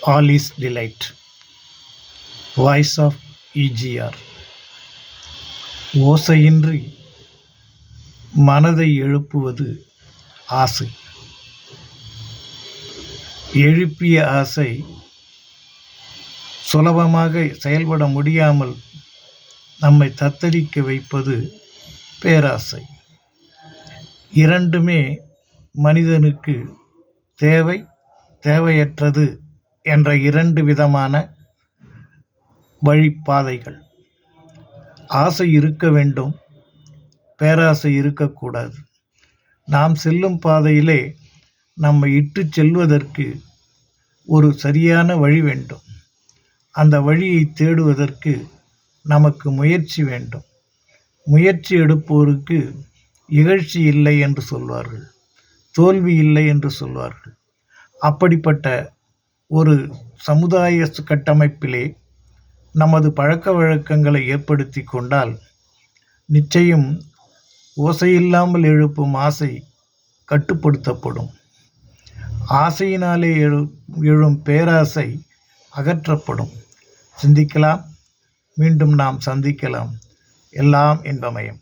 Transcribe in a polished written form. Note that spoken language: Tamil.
All is delight. Voice of EGR. ஓசையின்றி மனதை எழுப்புவது ஆசை. எழுப்பிய ஆசை சுலபமாக செயல்பட முடியாமல் நம்மை தத்தளிக்க வைப்பது பேராசை. இரண்டுமே மனிதனுக்கு தேவை, தேவையற்றது என்ற இரண்டு விதமான வழிப்பாதைகள். ஆசை இருக்க வேண்டும், பேராசை இருக்கக்கூடாது. நாம் செல்லும் பாதையிலே நம்மை இட்டு செல்வதற்கு ஒரு சரியான வழி வேண்டும். அந்த வழியை தேடுவதற்கு நமக்கு முயற்சி வேண்டும். முயற்சி எடுப்போருக்கு இகழ்ச்சி இல்லை என்று சொல்வார்கள், தோல்வி இல்லை என்று சொல்வார்கள். அப்படிப்பட்ட ஒரு சமுதாய கட்டமைப்பிலே நமது பழக்க வழக்கங்களை ஏற்படுத்தி கொண்டால் நிச்சயம் ஓசையில்லாமல் எழுப்பும் ஆசை கட்டுப்படுத்தப்படும். ஆசையினாலே எழும் பேராசை அகற்றப்படும். சிந்திக்கலாம், மீண்டும் நாம் சந்திக்கலாம். எல்லாம் இன்பமயம்.